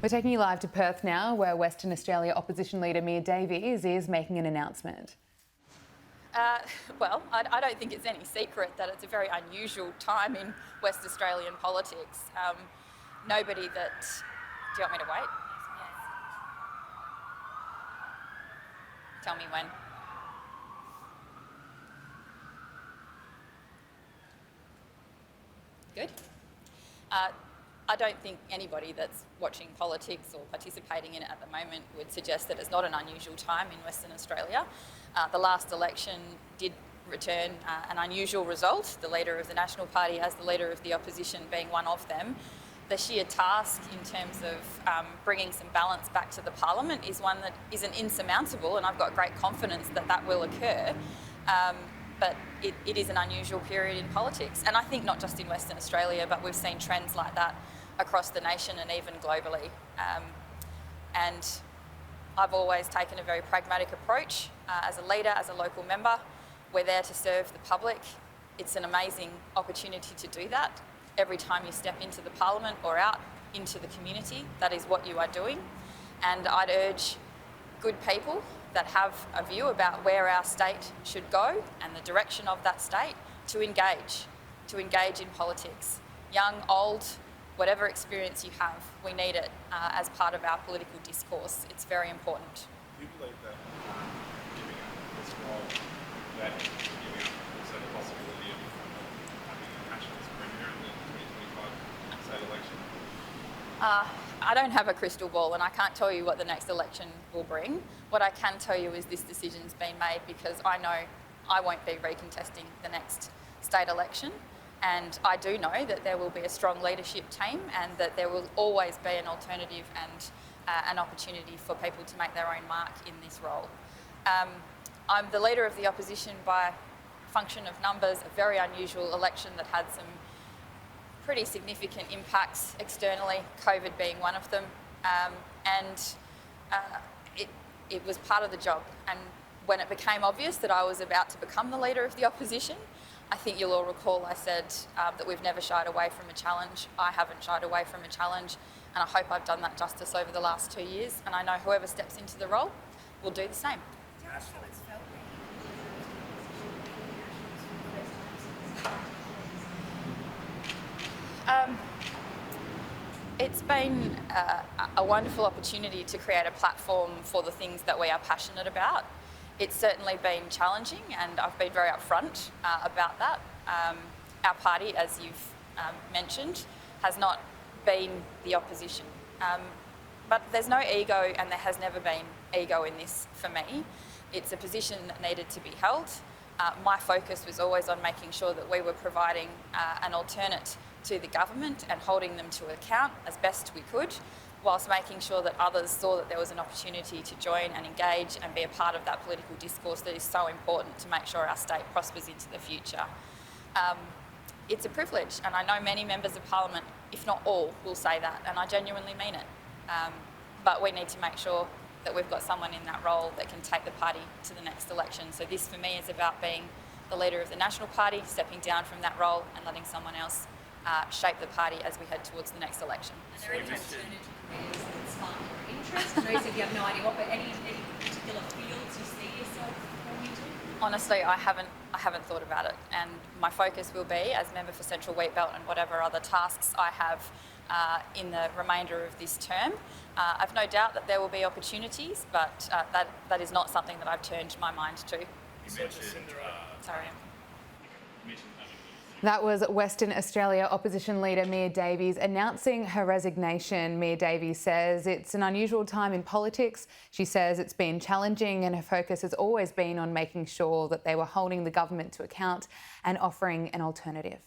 We're taking you live to Perth now, where Western Australia opposition leader Mia Davies is making an announcement. Well, I don't think it's any secret that it's a very unusual time in West Australian politics. Nobody that... Do you want me to wait? Yes. Tell me when. Good. I don't think anybody that's watching politics or participating in it at the moment would suggest that it's not an unusual time in Western Australia. The last election did return an unusual result, the leader of the National Party as the leader of the opposition being one of them. The sheer task in terms of bringing some balance back to the parliament is one that isn't insurmountable, and I've got great confidence that that will occur. But it is an unusual period in politics, and I think not just in Western Australia, but we've seen trends like that across the nation and even globally. And I've always taken a very pragmatic approach as a leader, as a local member. We're there to serve the public. It's an amazing opportunity to do that. Every time you step into the parliament or out into the community, that is what you are doing. And I'd urge good people that have a view about where our state should go and the direction of that state to engage in politics. Young, old, whatever experience you have, we need it as part of our political discourse. It's very important. Do you believe that giving up this role, that giving up also the possibility of having a nationalist premier in the 2025 state election? I don't have a crystal ball, and I can't tell you what the next election will bring. What I can tell you is this decision's been made because I know I won't be recontesting the next state election, and I do know that there will be a strong leadership team and that there will always be an alternative and an opportunity for people to make their own mark in this role. I'm the leader of the opposition by function of numbers, a very unusual election that had some pretty significant impacts externally, COVID being one of them, and it was part of the job. And when it became obvious that I was about to become the leader of the opposition, I think you'll all recall I said that we've never shied away from a challenge. I haven't shied away from a challenge, and I hope I've done that justice over the last 2 years, and I know whoever steps into the role will do the same. It's been a wonderful opportunity to create a platform for the things that we are passionate about. It's certainly been challenging, and I've been very upfront about that. Our party, as you've mentioned, has not been the opposition. But there's no ego, and there has never been ego in this for me. It's a position that needed to be held. My focus was always on making sure that we were providing an alternate to the government and holding them to account as best we could, whilst making sure that others saw that there was an opportunity to join and engage and be a part of that political discourse that is so important to make sure our state prospers into the future. It's a privilege, and I know many members of Parliament, if not all, will say that, and I genuinely mean it. But we need to make sure that we've got someone in that role that can take the party to the next election. So this, for me, is about being the leader of the National Party, stepping down from that role and letting someone else shape the party as we head towards the next election. Are there any alternative careers that spark your interest? I know you said you have no idea what, but any particular fields you see yourself going into? Honestly, I haven't thought about it, and my focus will be as member for Central Wheatbelt and whatever other tasks I have in the remainder of this term. I've no doubt that there will be opportunities, but that is not something that I've turned my mind to. You mentioned, Sorry. That was Western Australia opposition leader Mia Davies announcing her resignation. Mia Davies says it's an unusual time in politics. She says it's been challenging, and her focus has always been on making sure that they were holding the government to account and offering an alternative.